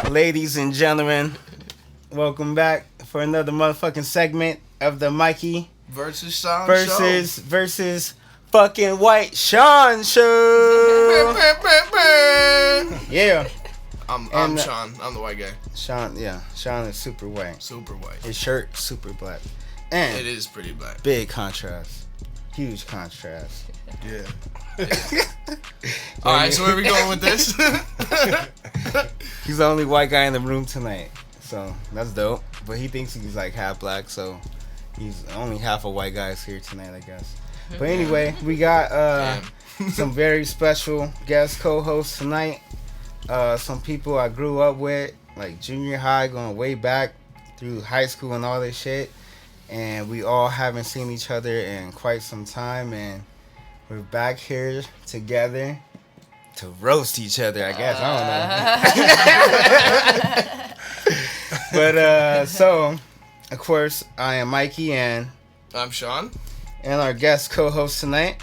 Ladies and gentlemen, welcome back for another motherfucking segment of the Mikey versus Sean versus fucking White Sean show. Yeah. I'm Sean. I'm the white guy. Sean is super white. Super white. His shirt super black. And it is pretty black. Big contrast. Huge contrast. Yeah. Alright, so where are we going with this? He's the only white guy in the room tonight. So that's dope. But he thinks he's like half black, so he's only half a white guys here tonight, I guess. But anyway, we got some very special guest co-hosts tonight. Some people I grew up with, like junior high, going way back through high school and all this shit. And we all haven't seen each other in quite some time, and we're back here together to roast each other, I guess. I don't know. But, so, of course, I am Mikey, and I'm Sean. And our guest co-host tonight,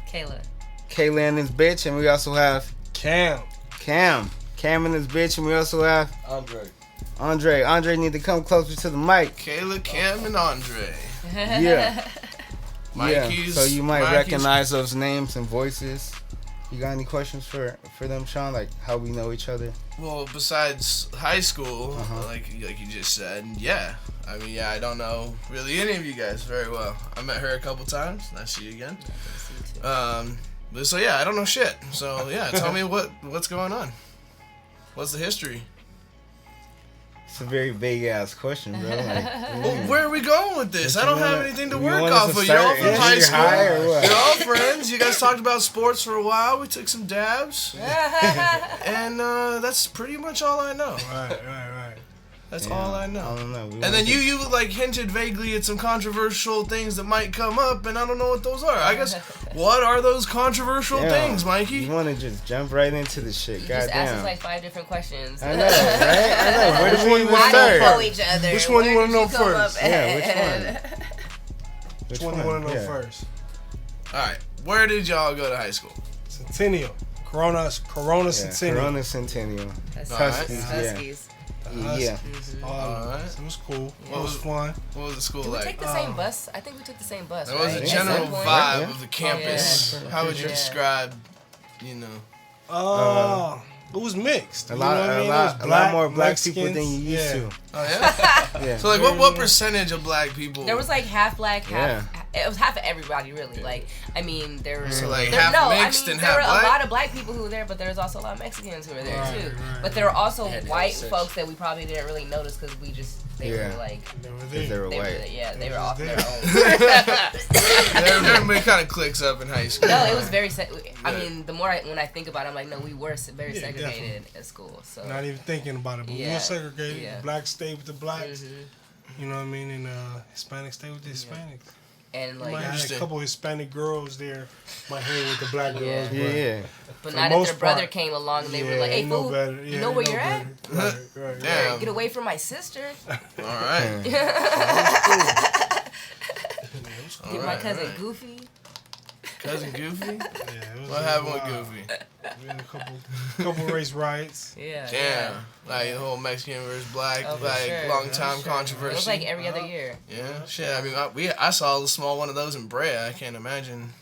Kaela and this bitch, and we also have Cam and this bitch, and we also have Andre need to come closer to the mic. Kaela, Cam, and Andre. Yeah. Mikey's, so you might recognize those names and voices. You got any questions for them, Sean? Like how we know each other? Well, besides high school, like you just said, yeah. I mean, I don't know really any of you guys very well. I met her a couple times. Nice to see you again. But so yeah, I don't know shit. So yeah, tell me what's going on. What's the history? It's a very vague ass question, bro. Like, well, where are we going with this? I don't have anything to work off of. You're all from high school. You're all friends. You guys talked about sports for a while. We took some dabs. And that's pretty much all I know. Right. That's all I know. I don't know. And then you like hinted vaguely at some controversial things that might come up, and I don't know what those are. I guess, what are those controversial things, Mikey? You want to just jump right into the shit, you goddamn. just asked us like 5 different questions. I know, right? I know. Where do we even start? I don't know each other. Which one do you want to know first? Yeah, which one? Which one do you want to know first? Alright, where did y'all go to high school? Centennial. Corona Centennial. Corona Centennial. Huskies. Yeah. Alright. It was cool. It was fun. What was the school Did like? we take the same bus? I think we took the same bus. There was a general vibe of the campus. How would you describe, it was mixed. A lot more black Mexicans. people than you used to. Oh yeah. Yeah. So like, what percentage of black people? There was like half black, half. It was half of everybody, really. Like, I mean, there were half mixed and half there were black? a lot of black people who were there, but there was also a lot of Mexicans who were there too. But there were also white folks that we probably didn't really notice because we just they were like they were white. they were off their own. Everybody kind of clicks up in high school. No, it was very. I mean, when I think about it, I'm like, no, we were very segregated at school. So not even thinking about it, but we were segregated. Yeah. Blacks stayed with the blacks. You know what I mean? And Hispanics stayed with the Hispanics. And like, I had a couple Hispanic girls there. My hair with the black girls. Yeah. But not if their brother came along and they were like, "Hey, fool, you know where you're at? Right. Damn. Get away from my sister." All right. Get my cousin Goofy. Cousin Goofy? Yeah, what happened with Goofy? We had a couple race riots. Yeah. Damn. Like the whole Mexican versus black, long time controversy. It was like every other year. Yeah. Shit. I mean, I saw a small one of those in Brea. I can't imagine,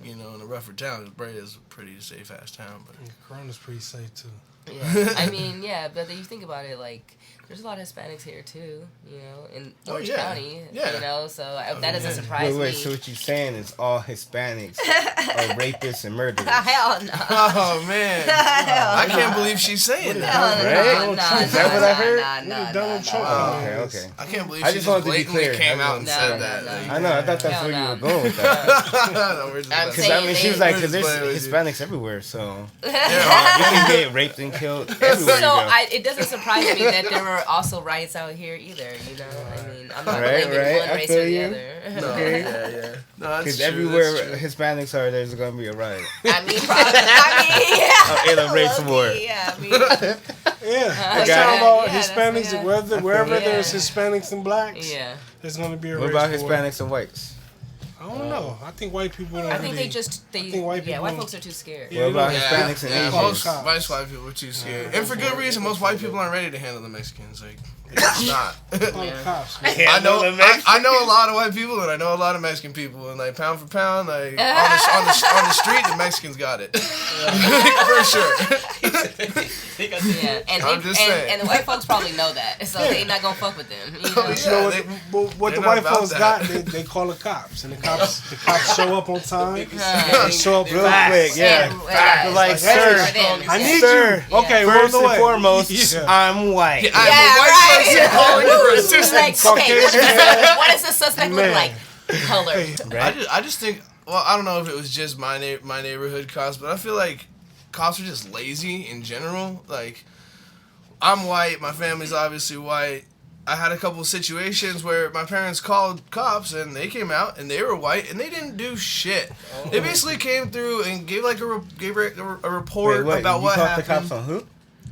in a rougher town. Brea is a pretty safe ass town, but Corona's pretty safe too. Yeah. I mean, but you think about it, like, there's a lot of Hispanics here too, in Orange County, so that doesn't surprise me. Wait, so what you're saying is all Hispanics are rapists and murderers? Hell no. Oh, man. I can't believe she's saying that. Right? Is that what I heard? Donald Trump. Okay. I can't believe she just blatantly came out and said that. I know, I thought that's where you were going with that. Because, I mean, she was like, because there's Hispanics everywhere, so you can get raped and killed everywhere. So it doesn't surprise me that there were also riots out here either. I mean, I'm not blaming one race or the other. Because everywhere Hispanics are, there's gonna be a riot. I mean, in a race war. Yeah, I mean, Let's talk about Hispanics. Wherever there's Hispanics and blacks, there's gonna be a race war. What about Hispanics and whites? I don't know. I think white people don't I think really, white folks are too scared. What about Hispanics and Asians? Most white people are too scared. And for good reason, most white people aren't ready to handle the Mexicans. Like, it's not. I know a lot of white people and I know a lot of Mexican people, and like pound for pound, like on the street, the Mexicans got it. For sure. Yeah, and the white folks probably know that, so they're not gonna fuck with them. You know, what the white folks got, they call the cops, and the cops show up on time. They show up real quick. Yeah, like, sir, I need you. Okay, first and foremost, I'm white. I'm a white person calling for assistance. What does the suspect look like? Color. I just think. Well, I don't know if it was just my neighborhood cops, but I feel like cops are just lazy in general. Like, I'm white. My family's obviously white. I had a couple of situations where my parents called cops and they came out and they were white and they didn't do shit. Oh. They basically came through and gave like a report about what happened. You called the cops on who?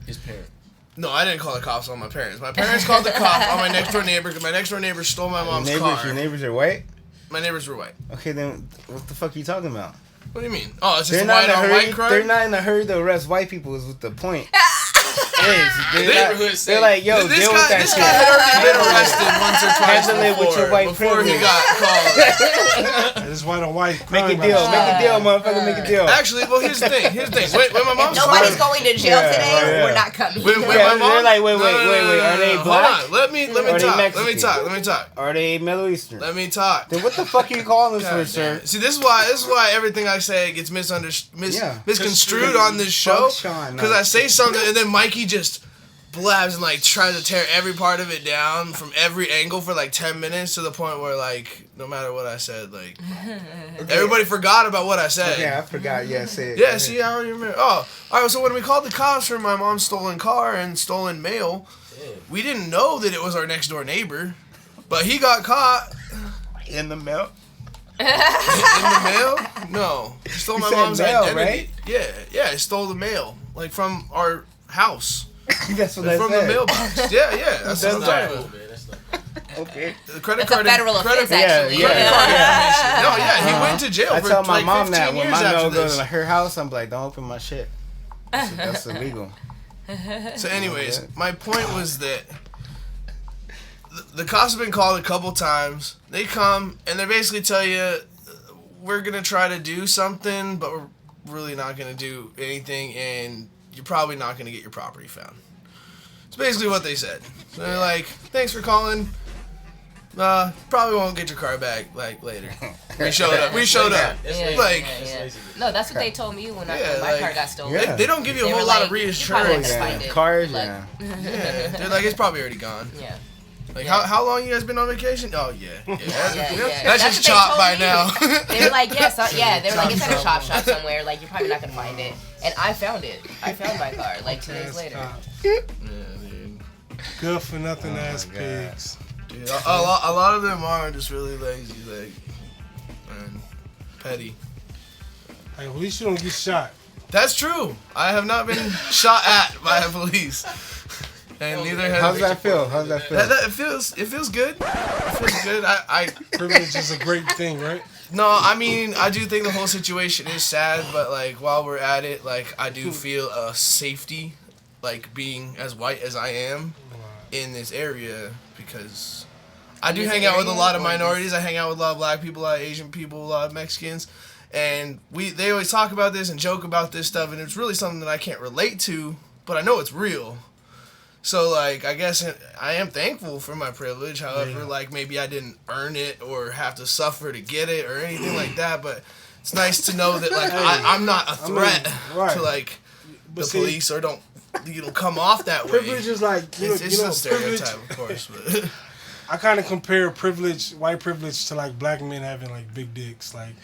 His parents. No, I didn't call the cops on my parents. My parents called the cops on my next door neighbor because my next door neighbor stole my mom's car. Your neighbors are white? My neighbors were white. Okay, then what the fuck are you talking about? What do you mean? Oh, it's just white on white crime? They're not in a hurry to arrest white people is what the point. They're like, yo, this deal guy, with that this shit. guy had already been arrested once or twice with your white before he privilege. got called. This white on white. Make a deal, motherfucker. Make a deal. Actually, well, here's the thing. When my mom's nobody's going to jail today. We're not coming. When my mom, they're like, wait. Are they black? Hold on. Let me talk. Are they Middle Eastern? Let me talk. Then what the fuck are you calling us for, sir? See, this is why everything I say gets misconstrued on this show. Because I say something and then Mikey just blabs and like tries to tear every part of it down from every angle for like 10 minutes to the point where like no matter what I said, like everybody forgot about what I said. Yeah, I forgot. Yeah, say it. Yeah, see, I don't even remember. Oh, all right. So when we called the cops for my mom's stolen car and stolen mail, we didn't know that it was our next door neighbor, but he got caught in the mail. In the mail? No, he stole my mom's identity. Right? Yeah, he stole the mail like from our house. That's what I from said. The mailbox. Yeah, that's what I'm talking about. Okay. The credit card. That's a federal offense, actually. Yeah. No, yeah, he went to jail. I for tell my like mom 15 that when years my mail after goes this. to her house, I'm like, don't open my shit. That's illegal. So, anyways, my point was that the cops have been called a couple times. They come and they basically tell you, we're gonna try to do something, but we're really not gonna do anything, and you're probably not gonna get your property found. It's basically what they said. So they're like, thanks for calling. Probably won't get your car back like later. We showed up. No, that's what they told me when my car got stolen. Yeah. They don't give you a whole lot of reassurance. Cars, yeah. They're like, it's probably already gone. Yeah. Like, how long you guys been on vacation? Oh, yeah. That's just chopped by now. They were like, they were like, it's at a shop somewhere. Like, you're probably not going to find it. And I found it. I found my car, like, 2 days later. Yeah, dude. Good for nothing ass pigs. Dude, a lot of them are just really lazy, like, and petty. Hey, at least you don't get shot. That's true. I have not been shot at by the police. And neither has. How's that feel? It feels good. It feels good. Privilege is a great thing, right? No, I mean, I do think the whole situation is sad, but like while we're at it, like I do feel a safety, like being as white as I am in this area, because I do hang out with a lot of minorities. I hang out with a lot of black people, a lot of Asian people, a lot of Mexicans, and they always talk about this and joke about this stuff, and it's really something that I can't relate to, but I know it's real. So, like, I guess I am thankful for my privilege. However, like, maybe I didn't earn it or have to suffer to get it or anything like that. But it's nice to know that, like, I'm not a threat to, like, the police or don't come off that way. Privilege is like, it's a stereotype, of course. But I kind of compare white privilege to, like, black men having, like, big dicks. Like,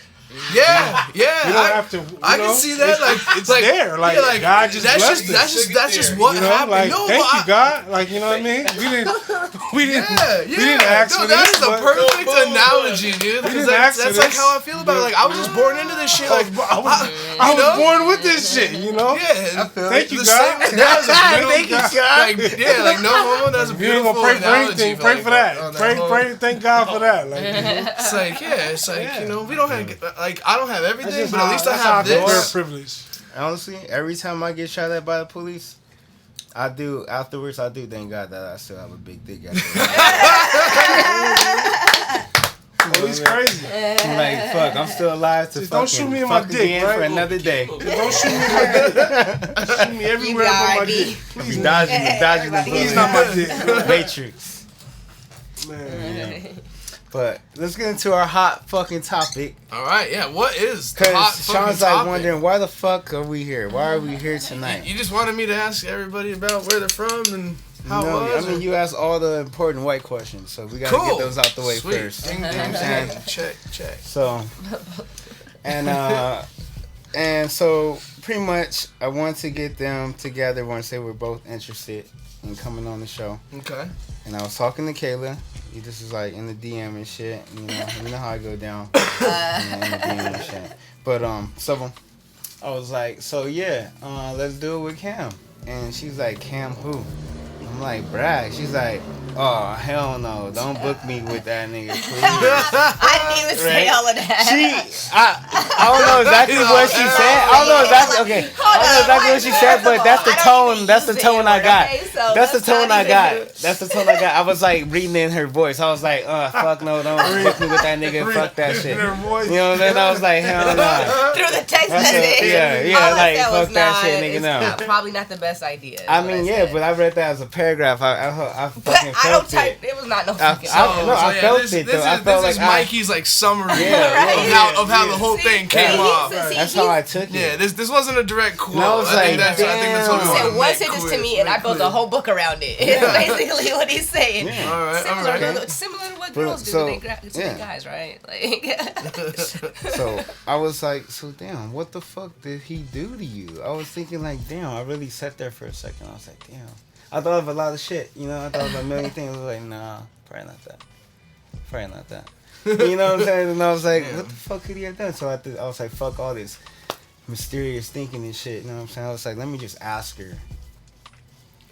Yeah. You don't have to. I can see that. It's there. Like, God just blessed us. That's just what happened. Like, thank you, God. Like, you know what I mean? We didn't ask for this. That is a perfect analogy, dude. Because that's like how I feel about it. Like, I was just born into this shit. Like, I was born with this shit, you know? Yeah. Thank you, God. Thank you, God. Like, no homo, that's a beautiful analogy. Pray for anything. Pray for that. Pray. Thank God for that. Like, it's like, we don't have, like, I don't have everything, but at least I have this. Privilege. Honestly, every time I get shot at by the police, I do thank God that I still have a big dick. He's crazy. I'm like, fuck, I'm still alive to don't shoot me in my dick, again right? for another day. Don't shoot me in my dick. Shoot me everywhere but my dick. He's dodging the bullet. He's not my dick. Matrix. Man. But let's get into our hot fucking topic. All right, yeah. What is the hot Because fucking Sean's topic? like wondering, why the fuck are we here? Why are we here tonight? You just wanted me to ask everybody about where they're from and how it was? I mean, you asked all the important white questions, so we gotta get those out the way first. Ding, You know what I'm saying? Check. So, and so pretty much, I want to get them together once they were both interested in coming on the show. Okay. And I was talking to Kaela. He just was like in the DM and shit. You know how I go down in the DM and shit. But so I was like, so yeah, let's do it with Cam. And she's like, Cam who? I'm like, Brad. She's like, oh, hell no. Don't book me with that nigga, please. I didn't even say all of that. I don't know exactly what she said. I don't know exactly what she said, but that's the tone. That's the tone I got. That's the tone I got. That's the tone I got. I was like reading in her voice. I was like, fuck no, don't book me with that nigga. Fuck that shit. You know what I'm saying? I was like, hell no. Through the text message. Yeah, like, fuck that shit, nigga, no. Probably not the best idea. I mean, yeah, but I read that as a paragraph. I fucking felt it. It was not no fucking. I felt it though. I felt this is Mikey's like summary of how the whole thing came off. That's how I took it. Yeah, this wasn't a direct quote. No, I think that's what we said one sentence to me, and I built a whole book around it. It's basically what he's saying. Yeah. All right. Similar to what girls do to their guys, right? Like. So I was like, so damn, what the fuck did he do to you? I was thinking like, damn. I really sat there for a second. I was like, damn. I thought of a lot of shit, you know. I thought of a million things. I was like, nah, probably not that. You know what I'm saying? And I was like, what the fuck could he have done? So I was like, fuck all this mysterious thinking and shit. You know what I'm saying? I was like, let me just ask her.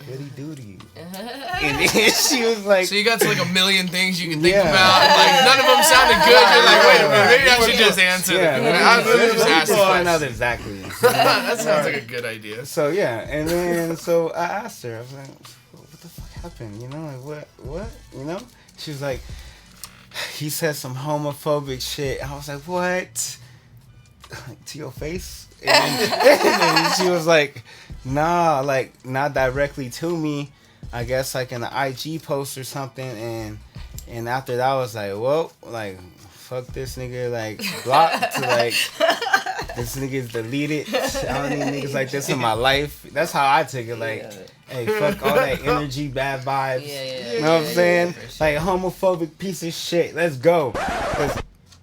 What'd he do to you? And then she was like... So you got to like a million things you can think about. Like, none of them sounded good. You're like, wait a minute, maybe I should just answer them. I was just asking. Find out exactly. That sounds like a good idea. So yeah, and then so I asked her. I was like, what the fuck happened? You know, like what? You know? She was like, he said some homophobic shit. I was like, what? To your face? And then she was like, nah, like not directly to me. I guess like in an IG post or something. And after that I was like, well, like fuck this nigga, like blocked, like this nigga's deleted. I don't need niggas like this in my life. That's how I took it. Like, hey, fuck all that energy, bad vibes. You know what I'm saying? Like homophobic piece of shit. Let's go.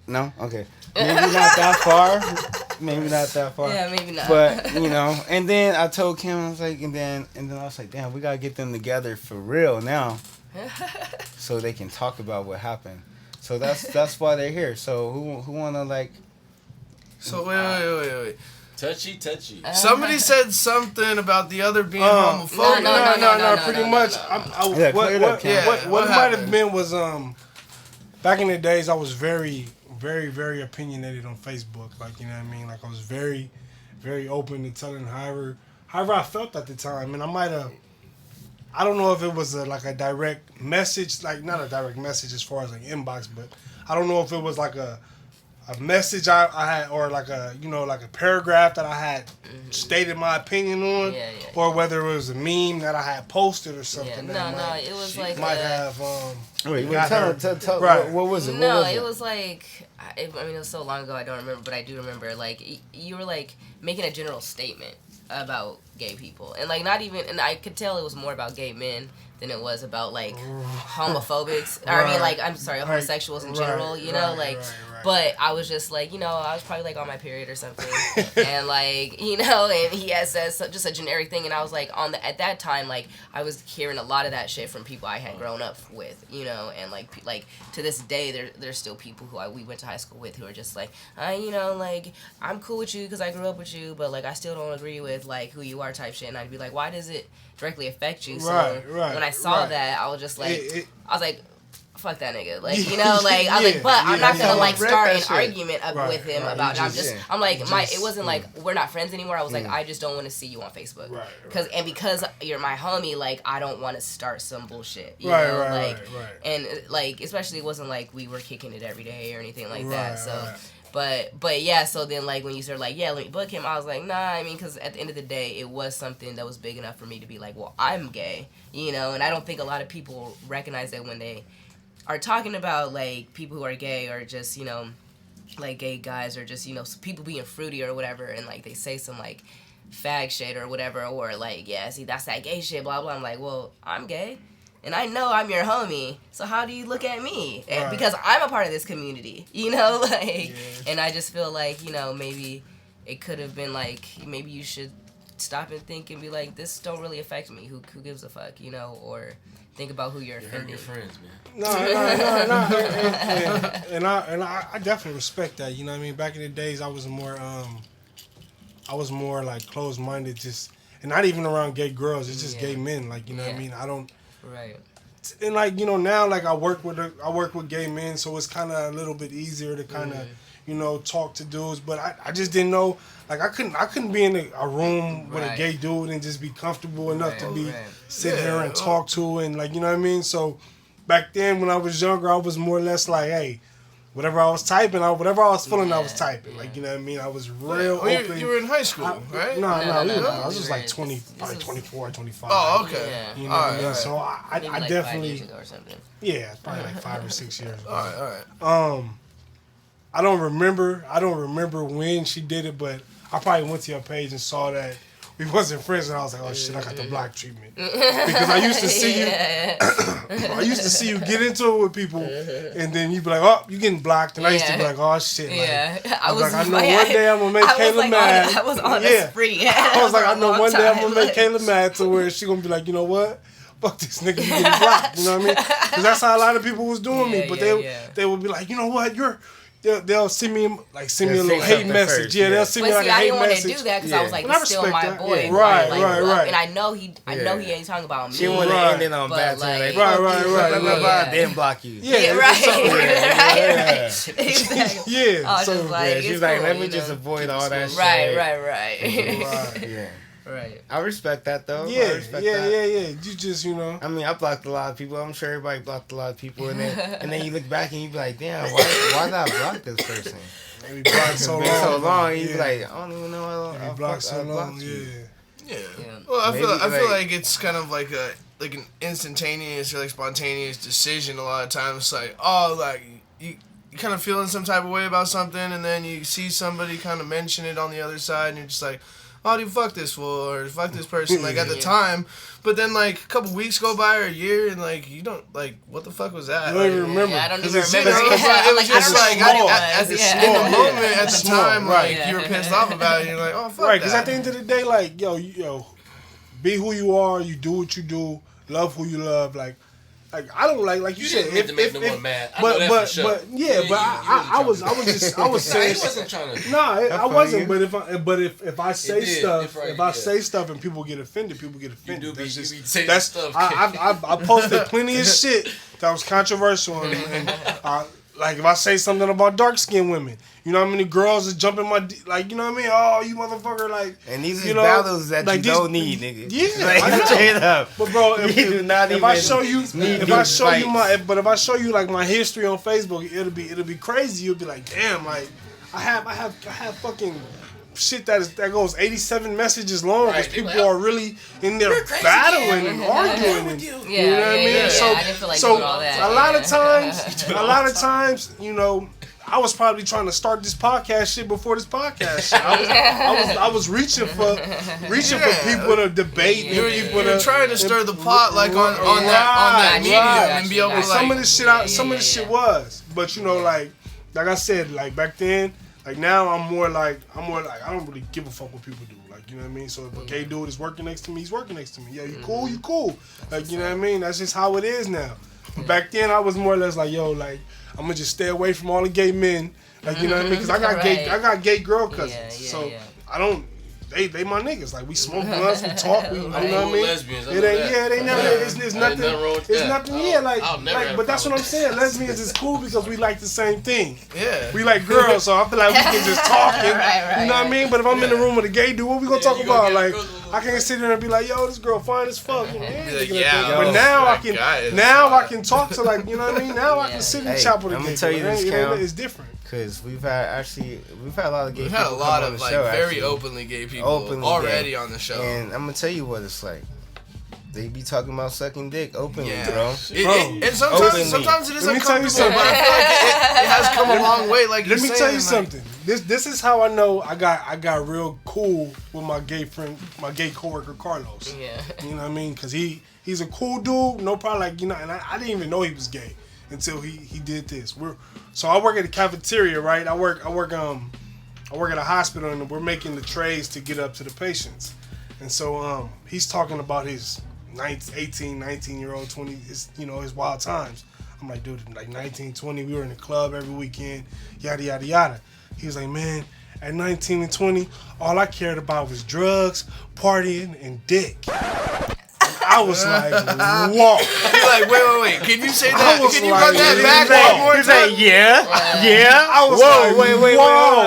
No? Okay. Maybe not that far. Yeah, maybe not. But, you know, and then I told Kim, I was like, and then I was like, damn, we gotta get them together for real now. So they can talk about what happened. So that's why they're here. So who wanna like... So wait. Touchy. Somebody said something about the other being homophobic. No. Pretty much. What it might have been was back in the days I was very, very, very opinionated on Facebook. Like, you know what I mean? Like I was very, very open to telling however I felt at the time, and I might have. I don't know if it was like a direct message, like not a direct message as far as like inbox, but I don't know if it was like a message I had, or like a, you know, like a paragraph that I had stated my opinion on, or whether it was a meme that I had posted or something. No, it was like might have. Wait, tell right. What was it? No, it was like, I mean, it was so long ago I don't remember, but I do remember, like, you were like making a general statement about gay people, and like not even, and I could tell it was more about gay men than it was about like homophobics, or I mean like I'm sorry, homosexuals in general, you know, like. But I was just like, you know, I was probably like on my period or something, and like, you know, and he had said just a generic thing, and I was like at that time, like I was hearing a lot of that shit from people I had grown up with, you know, and like to this day there's still people who we went to high school with who are just like, you know, like I'm cool with you because I grew up with you, but like I still don't agree with like who you are type shit, and I'd be like, why does it directly affect you? So when I saw that, I was just like, I was like, fuck that nigga, like, you know, like I was like, but I'm not gonna like start an argument with him about it. I'm like it wasn't like we're not friends anymore. I was like, I just don't want to see you on Facebook, because you're my homie, like I don't want to start some bullshit, you know, like, and like especially it wasn't like we were kicking it every day or anything like that, so. But yeah, so then like when you started like, yeah, let me book him, I was like, nah, I mean, because at the end of the day, it was something that was big enough for me to be like, well, I'm gay, you know, and I don't think a lot of people recognize that when they are talking about like people who are gay or just, you know, like gay guys or just, you know, people being fruity or whatever, and like they say some like fag shit or whatever, or like, yeah, see, that's that gay shit, blah blah. I'm like, well, I'm gay and I know I'm your homie, so how do you look at me? And because I'm a part of this community, you know, like, and I just feel like, you know, maybe it could have been like, maybe you should stop and think and be like, this don't really affect me, who gives a fuck, you know, or think about who you're offending. Your friends, man. No. And I definitely respect that. You know what I mean? Back in the days, I was more like closed-minded, just, and not even around gay girls. It's just gay men. Like, you know what I mean? I don't. Right. And like, you know, now like I work with gay men, so it's kind of a little bit easier to kind of, you know, talk to dudes. But I just didn't know. Like I couldn't be in a room with a gay dude and just be comfortable enough to be sit here and talk to, and like, you know what I mean. So back then when I was younger, I was more or less like, hey, whatever I was typing, whatever I was feeling, I was typing. Like, you know what I mean. I was real open. You were in high school, right? No. I was just like 20, probably 24, 25. Oh, okay. Yeah. You know what I mean. So I like definitely 5 years ago or something. Yeah, probably like 5 or 6 years ago. All right. I don't remember when she did it, but I probably went to your page and saw that we wasn't friends, and I was like, oh shit, I got the block treatment. Because I used to see you I used to see you get into it with people, and then you'd be like, oh, you getting blocked, and I used to be like, oh shit. Like, I was like, I know one day I'm gonna make Kaela mad. I was on a spree. I was like, I know one day I'm gonna make Kaela mad to where she gonna be like, you know what? Fuck this nigga, you getting blocked. You know what I mean? Because that's how a lot of people was doing me. But they would be like, you know what? They'll send me a little hate message. First, they'll send me like a hate message. I didn't want to do that because I was like, he's still my boy. Yeah. Right. And I know he ain't talking about me. She wanted to end it on bad terms. Right. Then block you. Yeah, right. Exactly. Yeah. So she's like, let me just avoid all that shit. Right. Yeah. Right. I respect that though. Yeah. You just, you know. I mean, I blocked a lot of people. I'm sure everybody blocked a lot of people, and then you look back and you be like, damn, why did I block this person? Maybe blocked so long. You be like, I don't even know. I blocked so long. Yeah. Well, I feel like it's kind of like an instantaneous or like spontaneous decision. A lot of times, like, oh, like you kind of feeling some type of way about something, and then you see somebody kind of mention it on the other side, and you're just like, oh, do you fuck this fool or fuck this person, like, at the time. But then, like, a couple weeks go by or a year, and, like, you don't, like, what the fuck was that? You don't even remember. Yeah, I don't even remember. It was just, like, at the moment, at the time, right. like, you were pissed off about it, and you're like, oh, fuck that. Right, because at the end of the day, like, yo, be who you are, you do what you do, love who you love, like I don't like you said. You didn't mean to make no one mad. I know that for sure. I was saying. He wasn't trying to. No, I wasn't. But if I say stuff and people get offended, people get offended. You do that's be saying stuff. I posted plenty of shit that was controversial, and like if I say something about dark skinned women, you know how many girls is jumping my like, you know what I mean? Oh, you motherfucker, like. And these are battles that like you don't need, nigga. Yeah, like, I know. Straight up. But bro, if I show you like my history on Facebook, it'll be crazy. You'll be like, damn, like I have fucking shit that goes 87 messages long because people are really in there battling and arguing. And, you know what I mean? I didn't feel like doing all that. A lot of times, you know, I was probably trying to start this podcast shit before this podcast shit. I was reaching for people to debate. You were trying to stir the pot like on that medium and be able to like. Some of this shit was, but you know, like I said, like back then, like now I'm more like I don't really give a fuck what people do. Like, you know what I mean? So if a gay dude is working next to me, he's working next to me. Yeah, you cool, you cool. Like, you know what I mean? That's just how it is now. But back then I was more or less like, yo, like I'm gonna just stay away from all the gay men. Like, you know what I mean? Because I got gay girl cousins. So I don't. They my niggas. Like, we smoke blunts, we talk, you know what I mean? Lesbians, It ain't, they never. It's nothing. It's nothing. Yeah, like, but that's what I'm saying. Lesbians is cool because we like the same thing. Yeah. We like girls, so I feel like we can just talk. You know what I mean? But if I'm in the room with a gay dude, what we gonna talk about? Like, I can't sit there and be like, yo, this girl fine as fuck. But now I can talk to, like, you know what I mean? Now I can sit and chop with a gay dude. I'm gonna tell you this, Cal. It's different. Because we've had a lot of gay people. We've had a lot of like show, very openly gay people already on the show. And I'm gonna tell you what it's like. They be talking about sucking dick openly, bro. And sometimes it is uncomfortable, but I feel like it has come a long way. Like, let me tell you something. This is how I know I got real cool with my gay friend, my gay coworker Carlos. Yeah. You know what I mean? Because he's a cool dude, no problem. Like, you know, and I didn't even know he was gay until he did this. So I work at a cafeteria, right? I work at a hospital, and we're making the trays to get up to the patients. And so he's talking about his 18, 19-year-old, 20, his wild times. I'm like, dude, like 19, 20, we were in the club every weekend, yada, yada, yada. He was like, man, at 19 and 20, all I cared about was drugs, partying, and dick. I was like, whoa. You're like, wait. Can you say that? Can you run that back one more time? He's like, yeah. I was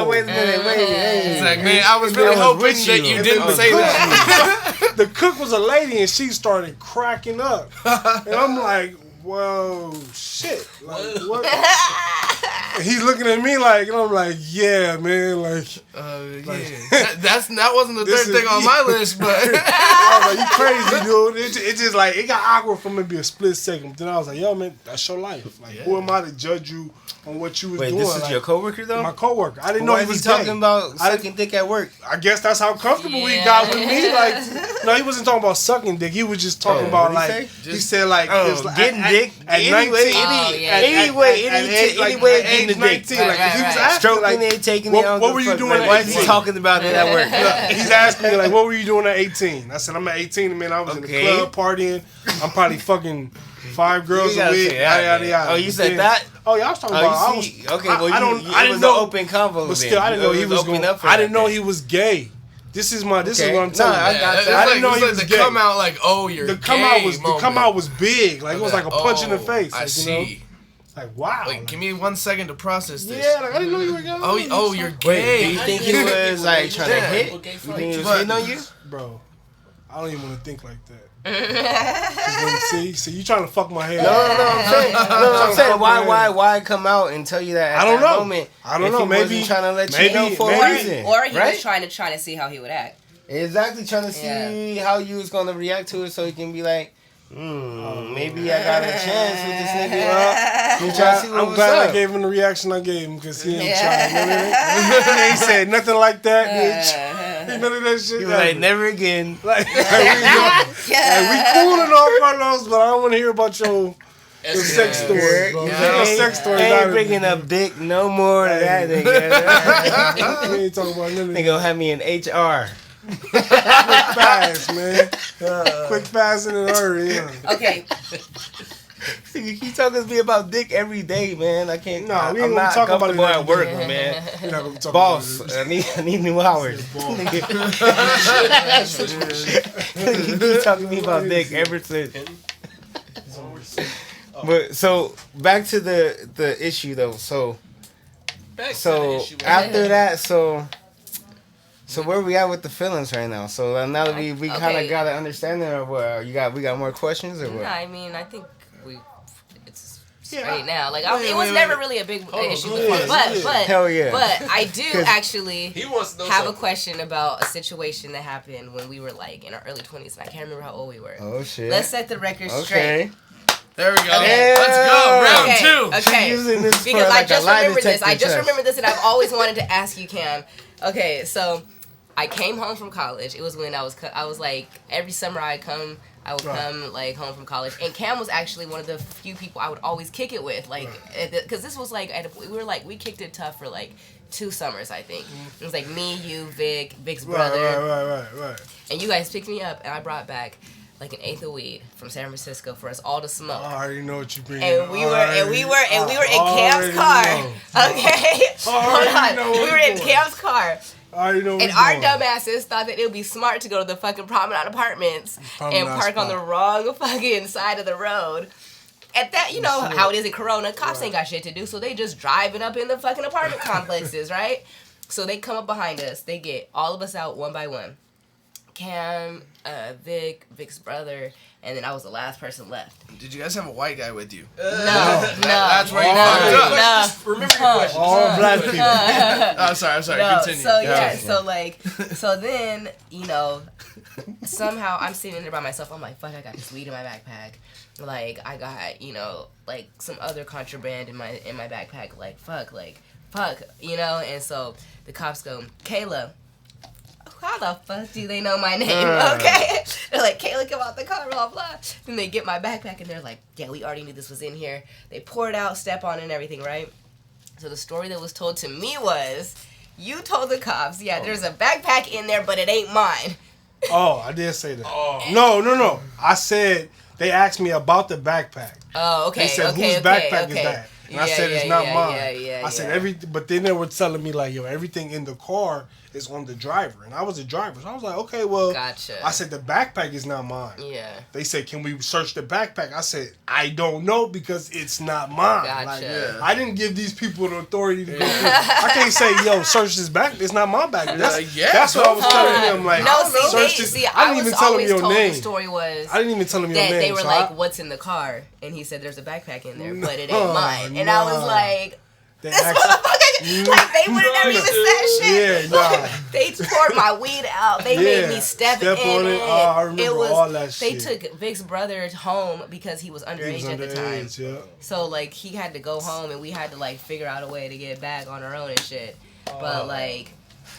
wait a minute. He's like, man, I was really hoping that you didn't say that. The cook was a lady, and she started cracking up. And I'm like, whoa, shit. Like, what? And he's looking at me like, and I'm like, yeah, man, like. That wasn't the third thing on my list, but. I was like, you crazy, dude. It just like, it got awkward for maybe a split second. But then I was like, yo, man, that's your life. Like, who am I to judge you on what you was doing? Wait, this is like, your coworker, though? My coworker. I didn't know he was talking about sucking dick at work. I guess that's how comfortable he got with me. Like, no, he wasn't talking about sucking dick. He was just talking about, like, he said, like, getting dick. At 19. Anyway, getting the dick. Like, he was asking, like, taking it. What were you doing at 18? Why is he talking about it at work? He's asking me, like, what were you doing at 18? I said, I'm at 18, and man, I was in the club partying. I'm probably fucking 5 girls a week. Yada. Oh, you said that? Oh, yeah, I was talking about. I didn't know open convo. But still, I didn't know he was going. I didn't know he was gay. This is what I'm telling you. I got that. I didn't know he was gay. The come out like, oh, you're gay. The come out was big. Like, it was like a punch in the face. I see. Like, wow. Like, give me 1 second to process this. Yeah, like, I didn't know you were gay. Oh, you're gay. Wait, do you think he was like trying to hit? You think he was hitting on you? Bro, I don't even want to think like that. See, you trying to fuck my head. No, I'm saying why come out and tell you that at that moment? I don't know. Maybe trying to let you know for a reason. Or he was trying to see how he would act. Exactly, trying to see how you was gonna react to it, so he can be like, maybe I got a chance with this nigga. I'm glad I gave him the reaction I gave him, because he ain't trying. He ain't said nothing like that, bitch. None of that shit. He was like, never again. Like we cool and all, Carlos, but I don't want to hear about your sex story, bro. Your sex story. Ain't bringing up dick no more than that nigga. We ain't talking about nothing. They gonna have me in HR. Quick fast, man. Quick fast and in a hurry. Yeah. Okay. You keep talking to me about dick every day, man. I can't. No, we ain't I'm not talking about it at work, man. We're not gonna be talking Boss, about it. I need new hours. You keep talking to me about dick ever since. But so back to the issue though. So after that, so where we at with the feelings right now? So now that we kind of got an understanding of what we got more questions or what? I mean, I think it's straight now. Like it was never really a big issue before, but hell yeah. But I do actually he wants to know have something. a question about a situation that happened when we were like in our early 20s, and I can't remember how old we were. Oh shit. Let's set the record straight. There we go. Let's go. Round 2. Okay. Using this Because for I like just a lie remembered this. detector I just test. remembered this, and I've always wanted to ask you, Cam. Okay, so I came home from college. It was when I was like every summer I would come like home from college, and Cam was actually one of the few people I would always kick it with, like because this was like we kicked it tough for like 2 summers, I think. It was like me, you, Vic's brother, Right. and you guys picked me up, and I brought back like an eighth of weed from San Francisco for us all to smoke. I already know what you bring. And we were in Cam's car. Okay, hold on. We were in Cam's car. I already know. And our dumbasses thought that it would be smart to go to the fucking Promenade Apartments and park on the wrong fucking side of the road. At that, you know how it is in Corona. Cops ain't got shit to do, so they just driving up in the fucking apartment complexes, right? So they come up behind us. They get all of us out one by one. Cam, Vic's brother, and then I was the last person left. Did you guys have a white guy with you? No. That's where you fucked up. No. Remember your question. all black people. I'm sorry. No, Continue. so yeah, so then, you know, somehow I'm sitting there by myself. I'm like, fuck, I got this weed in my backpack. Like, I got, you know, like some other contraband in my backpack. Like, fuck, you know. And so the cops go, Kaela, how the fuck do they know my name? Okay, they're like, Kaela, come out the car, blah blah. Then they get my backpack and they're like, yeah, we already knew this was in here. They pour it out, step on it and everything, right? So the story that was told to me was, you told the cops, yeah, there's a backpack in there, but it ain't mine. Oh, I did say that. Oh. No. I said, they asked me about the backpack. Oh, okay. They said, whose backpack is that? And I said, it's not mine. I said, but then they were telling me, like, yo, everything in the car is on the driver. And I was a driver. So I was like, okay, well. Gotcha. I said, the backpack is not mine. Yeah. They said, can we search the backpack? I said, I don't know because it's not mine. Gotcha. Like, I didn't give these people the authority to go through. I can't say, yo, search this back. It's not my backpack. That's what I was telling them. Like, I didn't even tell them your name. The story was I didn't even tell them your name. They were like, what's in the car? And he said, there's a backpack in there, but it ain't mine. And I was like, this motherfucker, like, they would have never even said shit. Yeah, They poured my weed out. They made me step in on it. Oh, I remember all that shit. They took Vic's brother home because he was underage at the time. Yeah. So, like, he had to go home, and we had to, like, figure out a way to get back on our own and shit. But, like,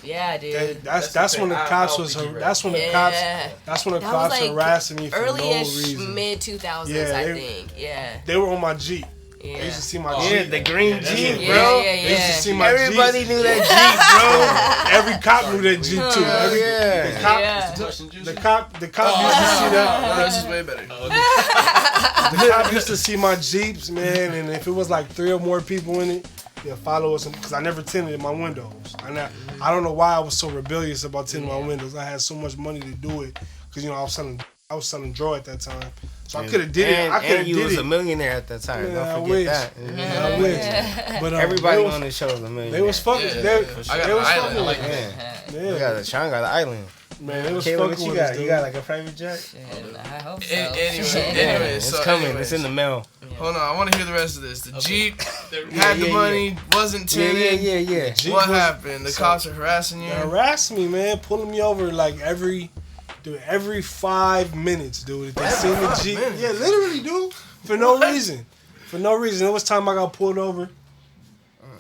yeah, dude. That's when the cops was. That's when the cops. That's when the cops was, like, harassing me for no early-ish, reason. mid-2000s, I think. Yeah. They were on my Jeep. Yeah. They used to see my Jeep. Yeah, the green Jeep, bro. Yeah. They used to see my Everybody Jeep. knew that Jeep, bro. Every cop knew that Jeep too. The cop used to see that. No, this is way better. The cop used to see my Jeeps, man, and if it was like 3 or more people in it, they'll follow us because I never tinted my windows. I don't know why I was so rebellious about tinting my windows. I had so much money to do it because I was selling draw at that time, so I could have did it. I could have did it. You was a millionaire at that time. Yeah, Don't forget that. I wish. But everybody on the show is a millionaire. They was fucking. They was fucking. Like Yeah. Sean got an island. Man, it was Kaela, fucking. What you got? You got like a private jet? I hope so. Anyway, it's coming. It's in the mail. Hold on, I want to hear the rest of this. The Jeep had the money, wasn't tinted. Yeah. What happened? The cops are harassing you? They harassed me, man. Pulling me over like every 5 minutes, dude. If they see the Jeep. Yeah, literally, dude. For no reason. It was time I got pulled over.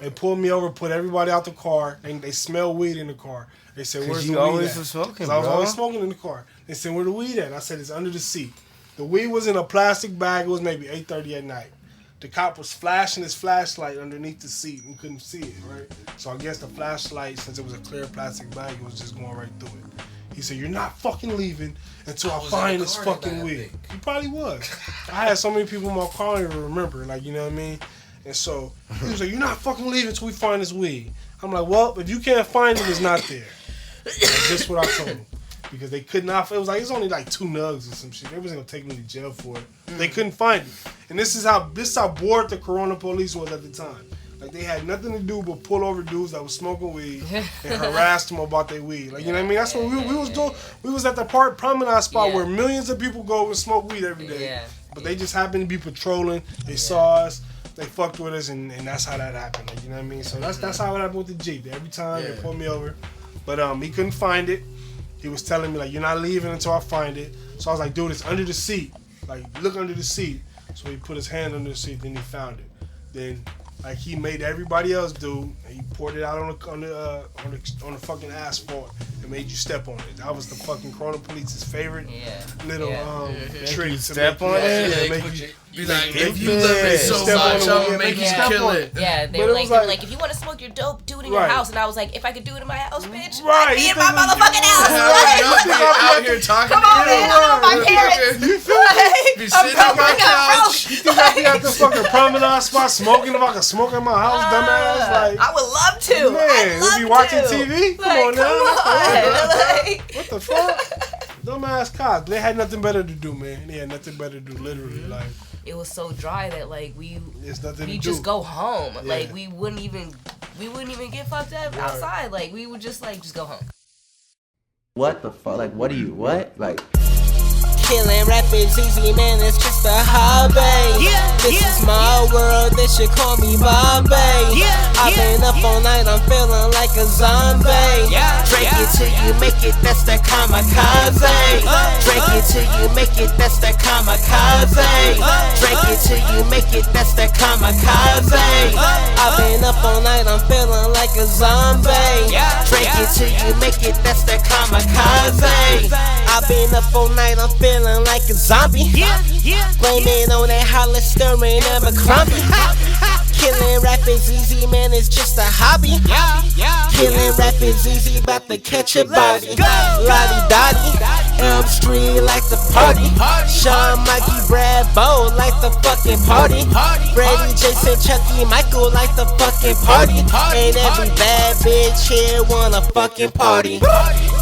They pulled me over, put everybody out the car, and they smell weed in the car. They said, where's the weed always at? was smoking, bro. I was always smoking in the car. They said, where the weed at? I said, it's under the seat. The weed was in a plastic bag. It was maybe 8:30 at night. The cop was flashing his flashlight underneath the seat and couldn't see it, right? So I guess the flashlight, since it was a clear plastic bag, it was just going right through it. He said, you're not fucking leaving until I find this fucking weed. He probably was. I had so many people in my car I don't even remember, like, you know what I mean? And so he was like, you're not fucking leaving until we find this weed. I'm like, well, if you can't find it, it's not there. That's just what I told him. Because they could not, it was like, it's only like 2 nugs or some shit. They wasn't going to take me to jail for it. They couldn't find it. And this is how bored the Corona police was at the time. Like, they had nothing to do but pull over dudes that was smoking weed and harass them about their weed. Like, you know what I mean? That's what we was doing. We was at the promenade spot where millions of people go and smoke weed every day. Yeah. But they just happened to be patrolling. They saw us. They fucked with us, and that's how that happened. Like, you know what I mean? So that's how it happened with the Jeep. Every time they pulled me over. But he couldn't find it. He was telling me, like, you're not leaving until I find it. So I was like, dude, it's under the seat. Like, look under the seat. So he put his hand under the seat, then he found it. Then, like he made everybody else do, and he poured it out on the fucking asphalt and made you step on it. That was the fucking Corona Police's favorite little trick to step on it. Yeah, make you. Be like, if you love it so much, I'm gonna make you kill it. Yeah, they were like, if you want to smoke your dope, do it in your house. And I was like, if I could do it in my house, bitch, right? I'd be in my motherfucking house. Out here talking. Come on, man, I'm with my parents. Be sitting on my couch. You think I'd be at the fucking promenade spot smoking if I could smoke in my house, dumbass? Like, I would love to. Man, we be watching TV. Come on now. What the fuck? Dumbass cops. They had nothing better to do, man. They had nothing better to do, literally. Like, it was so dry that like we just go home. Yeah. Like we wouldn't even get fucked up outside. Like we would just go home. What the fuck? Like what? Like killing rap is easy, man, it's just a hobby. This is my world, they should call me Bobby. I've been up all night, I'm feeling like a zombie. Drink it till you make it, that's the kamikaze. Drink it till you make it, that's the kamikaze. Drink it till you make it, that's the kamikaze. I've been up all night, I'm feeling like a zombie. Drink it till you make it, that's the kamikaze. I've been up all night, I'm feeling like a zombie. Blame it on that hollow stirring and a crummy. Killing rap is easy, man, it's just a hobby. Killing rap is easy, about to catch a body. Lottie Dottie, Elm Street like the party. Sean, Mikey, Brad, Bo like the fucking party. Brady, Jason, Chucky, Michael like the fucking party. And every bad bitch here wanna fucking party.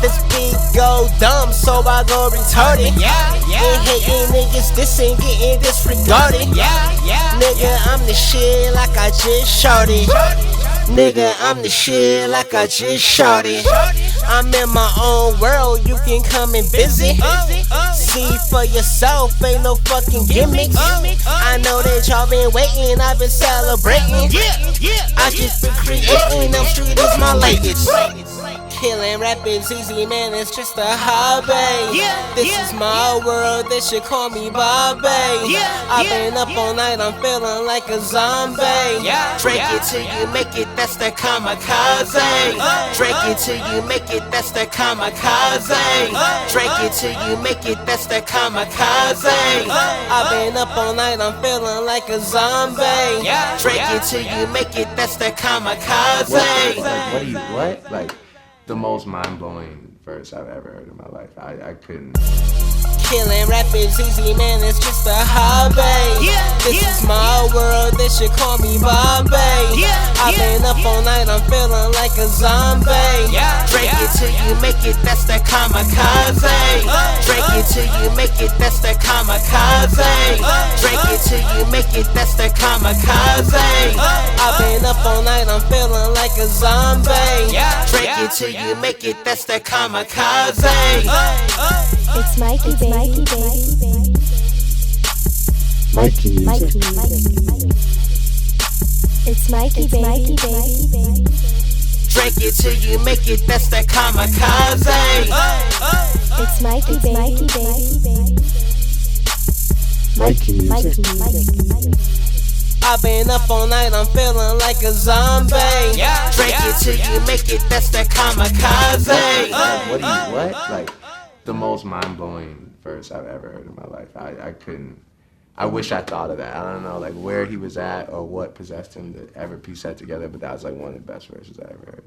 This beat go dumb, so I go retarded. Ain't hating niggas, this ain't getting disregarded. Nigga, I'm the shit like I just shorted. Nigga, I'm the shit like I just shorted. I'm in my own world, you can come and visit. See for yourself, ain't no fucking gimmicks. I know that y'all been waiting, I've been celebrating. I just been creating, them street is my latest. Killing rap is easy, man, it's just a hobby. This is my world, they should call me Bobby. I've been up all night, I'm feeling like a zombie. Drink it till you make it, that's the kamikaze. Drink it till you make it, that's the kamikaze. Drink it till you make it, that's the kamikaze. I've been up all night, I'm feeling like a zombie. Drink it till you make it, that's the kamikaze. What? Like the most mind-blowing verse I've ever heard in my life. I couldn't. Killing rap is easy, man, it's just a hobby. This is my world, they should call me Bobby. I've been up all night, I'm feeling like a zombie. Drink it till you make it, that's the kamikaze. Drink it till you make it, that's the kamikaze. Drink it till you make it, that's the kamikaze. I've been up all night, I'm feeling like a zombie. Drink it till you make it, that's the kamikaze. It's Mikey, baby. Mikey music. It's Mikey, baby. Drink it till you make it, that's the kamikaze. It's Mikey, baby. Mikey music. I've been up all night, I'm feeling like a zombie. Drink it till you make it, that's the kamikaze. What? Like the most mind-blowing verse I've ever heard in my life. I couldn't. I wish I thought of that. I don't know, like where he was at or what possessed him to ever piece that together, but that was like one of the best verses I ever heard.